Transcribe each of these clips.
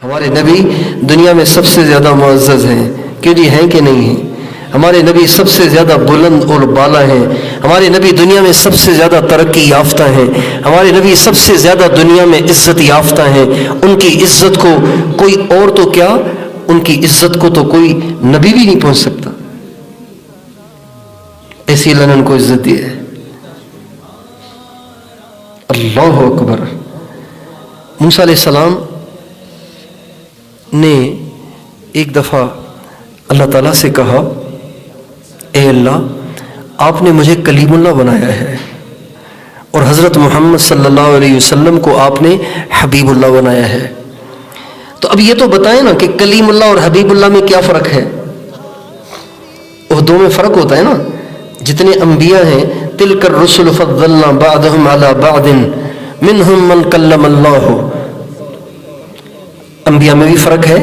ہمارے نبی دنیا میں سب سے زیادہ معزز ہیں، کیوں جی ہیں کہ نہیں ہیں؟ ہمارے نبی سب سے زیادہ بلند اور بالا ہیں، ہمارے نبی دنیا میں سب سے زیادہ ترقی یافتہ ہیں، ہمارے نبی سب سے زیادہ دنیا میں عزت یافتہ ہیں۔ ان کی عزت کو کوئی اور تو کیا، ان کی عزت کو تو کوئی نبی بھی نہیں پہنچ سکتا، ایسی اللہ نے ان کو عزت دی ہے۔ اللہ اکبر۔ موسیٰ علیہ السلام نے ایک دفعہ اللہ تعالیٰ سے کہا، اے اللہ، آپ نے مجھے کلیم اللہ بنایا ہے اور حضرت محمد صلی اللہ علیہ وسلم کو آپ نے حبیب اللہ بنایا ہے، تو اب یہ تو بتائیں نا کہ کلیم اللہ اور حبیب اللہ میں کیا فرق ہے؟ عہدوں میں فرق ہوتا ہے نا، جتنے انبیاء ہیں، تلک الرسل فضلنا بعضهم علی بعض منہم من کلم اللہ، انبیاء میں بھی فرق ہے،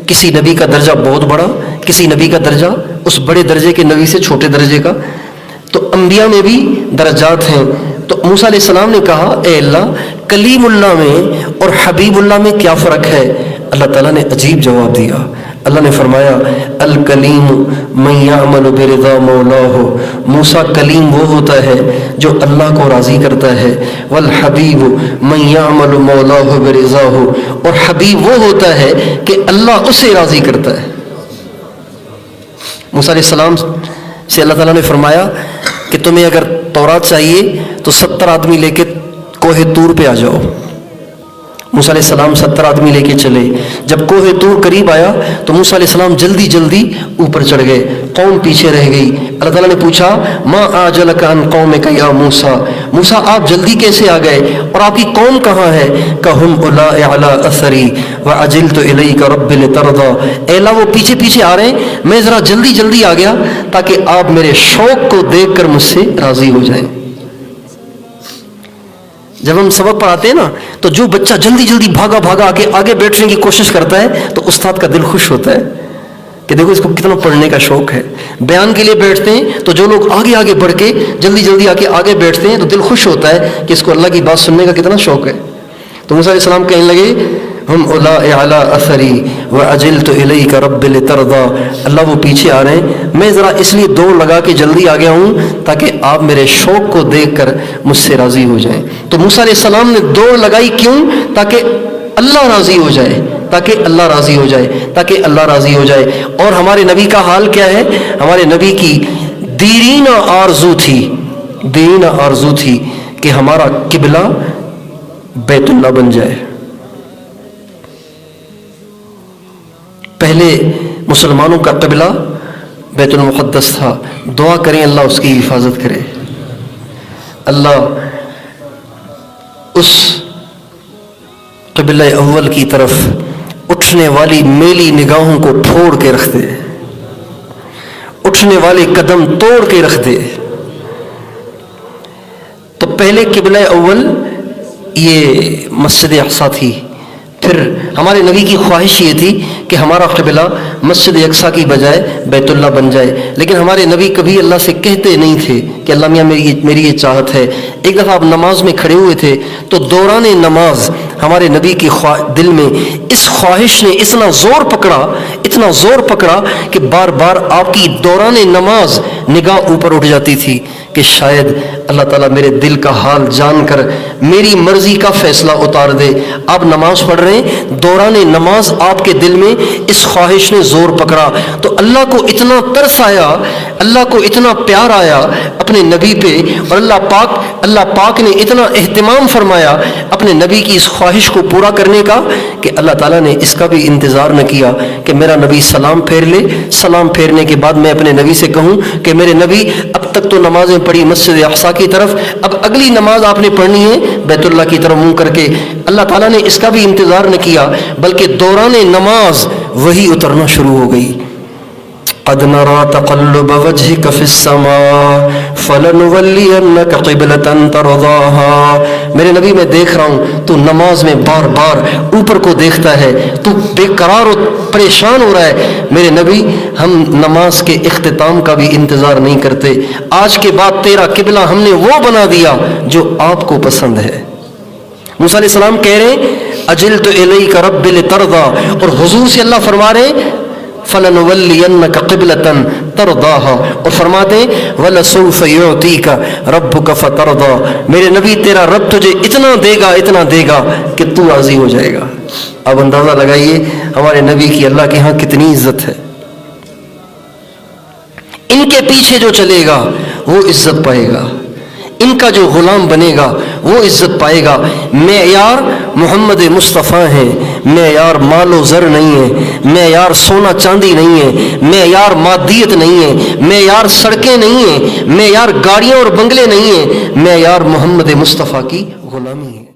کسی نبی کا درجہ بہت بڑا، کسی نبی کا درجہ اس بڑے درجے کے نبی سے چھوٹے درجے کا، تو انبیاء میں بھی درجات ہیں۔ تو موسیٰ علیہ السلام نے کہا، اے اللہ، کلیم اللہ میں اور حبیب اللہ میں کیا فرق ہے؟ اللہ تعالیٰ نے عجیب جواب دیا۔ اللہ نے فرمایا، الکلیم من یعمل برضا مولاہ، موسیٰ کلیم وہ ہوتا ہے جو اللہ کو راضی کرتا ہے، والحبیب من یعمل مولاہ برضاہ، اور حبیب وہ ہوتا ہے کہ اللہ اسے راضی کرتا ہے۔ موسیٰ علیہ السلام سے اللہ تعالیٰ نے فرمایا کہ تمہیں اگر تورات چاہیے تو 70 آدمی لے کے کوہ طور پہ آ جاؤ۔ موسیٰ علیہ السلام 70 آدمی لے کے چلے، جب کوہ طور قریب آیا تو موسیٰ علیہ السلام جلدی جلدی اوپر چڑھ گئے، قوم پیچھے رہ گئی۔ اللہ تعالیٰ نے پوچھا، ما آجلک عن قومک یا موسیٰ، موسیٰ آپ جلدی کیسے آ گئے اور آپ کی قوم کہاں ہے؟ کہم اولاء علی اثری وعجلت الیک رب لترضی، اے اللہ وہ پیچھے پیچھے آ رہے ہیں، میں ذرا جلدی جلدی آ گیا تاکہ آپ میرے شوق کو دیکھ کر مجھ سے راضی ہو جائیں۔ جب ہم سبق پڑھاتے ہیں نا تو جو بچہ جلدی جلدی بھاگا بھاگا آگے بیٹھنے کی کوشش کرتا ہے تو استاد کا دل خوش ہوتا ہے کہ دیکھو اس کو کتنا پڑھنے کا شوق ہے۔ بیان کے لیے بیٹھتے ہیں تو جو لوگ آگے آگے بڑھ کے جلدی جلدی آگے بیٹھتے ہیں تو دل خوش ہوتا ہے کہ اس کو اللہ کی بات سننے کا کتنا شوق ہے۔ تو موسیٰ علیہ السلام کہنے لگے، ہم اولاء علی اثری وعجلت الیک رب لترضی، اللہ وہ پیچھے آ رہے ہیں، میں ذرا اس لیے دوڑ لگا کے جلدی آ گیا ہوں تاکہ آپ میرے شوق کو دیکھ کر مجھ سے راضی ہو جائیں۔ تو موسیٰ علیہ السلام نے دوڑ لگائی، کیوں؟ تاکہ اللہ راضی ہو جائے، تاکہ اللہ راضی ہو جائے، تاکہ اللہ راضی ہو جائے۔ اور ہمارے نبی کا حال کیا ہے؟ ہمارے نبی کی دیرینہ آرزو تھی کہ ہمارا قبلہ بیت اللہ بن جائے۔ پہلے مسلمانوں کا قبلہ بیت المقدس تھا، دعا کریں اللہ اس کی حفاظت کرے، اللہ اس قبلہ اول کی طرف اٹھنے والی میلی نگاہوں کو پھوڑ کے رکھ دے، اٹھنے والے قدم توڑ کے رکھ دے۔ تو پہلے قبلہ اول یہ مسجد اقصیٰ تھی، پھر ہمارے نبی کی خواہش یہ تھی کہ ہمارا قبلہ مسجد اقصیٰ کی بجائے بیت اللہ بن جائے، لیکن ہمارے نبی کبھی اللہ سے کہتے نہیں تھے کہ اللہ میاں میری یہ چاہت ہے۔ ایک دفعہ آپ نماز میں کھڑے ہوئے تھے تو دوران نماز ہمارے نبی کی دل میں اس خواہش نے اتنا زور پکڑا کہ بار بار آپ کی دوران نماز نگاہ اوپر اٹھ جاتی تھی کہ شاید اللہ تعالیٰ میرے دل کا حال جان کر میری مرضی کا فیصلہ اتار دے۔ آپ نماز پڑھ رہے ہیں، دوران نماز آپ کے دل میں اس خواہش نے زور پکڑا تو اللہ کو اتنا ترس آیا، اللہ کو اتنا پیار آیا اپنے نبی پہ، اور اللہ پاک نے اتنا اہتمام فرمایا اپنے نبی کی اس خواہش کو پورا کرنے کا کہ اللہ تعالیٰ نے اس کا بھی انتظار نہ کیا کہ میرا نبی سلام پھیر لے، سلام پھیرنے کے بعد میں اپنے نبی سے کہوں کہ میرے نبی اب تک تو نمازیں پڑھی مسجد اقصیٰ کی طرف، اب اگلی نماز آپ نے پڑھنی ہے بیت اللہ کی طرف منہ کر کے۔ اللہ تعالیٰ نے اس کا بھی انتظار نہ کیا بلکہ دوران نماز وہی اترنا شروع ہو گئی۔ قد نرى تقلب وجهك في السماء فلنولينك قبلة ترضاها، میرے نبی میں دیکھ رہا ہوں تو نماز میں بار بار اوپر کو دیکھتا ہے، تو بے قرار و پریشان ہو رہا ہے۔ میرے نبی ہم نماز کے اختتام کا بھی انتظار نہیں کرتے، آج کے بعد تیرا قبلہ ہم نے وہ بنا دیا جو آپ کو پسند ہے۔ موسیٰ علیہ السلام کہہ رہے ہیں اجلت الیک رب لترضا، اور حضور سے اللہ فرما رہے فَلَنُوَلِّيَنَّكَ قِبْلَةً تَرْضَاهَا، اور فرماتے وَلَسَوْفَ يُعْطِيكَ رَبُّكَ فَتَرْضَىٰ، میرے نبی تیرا رب تجھے اتنا دے گا کہ تو راضی ہو جائے گا۔ اب اندازہ لگائیے ہمارے نبی کی اللہ کے ہاں کتنی عزت ہے۔ ان کے پیچھے جو چلے گا وہ عزت پائے گا، ان کا جو غلام بنے گا وہ عزت پائے گا۔ معیار محمد مصطفیٰ ہیں، معیار مال و زر نہیں ہے، معیار سونا چاندی نہیں ہے، معیار مادیت نہیں ہے، معیار سڑکیں نہیں ہیں، معیار گاڑیاں اور بنگلے نہیں ہیں، معیار محمد مصطفیٰ کی غلامی ہے۔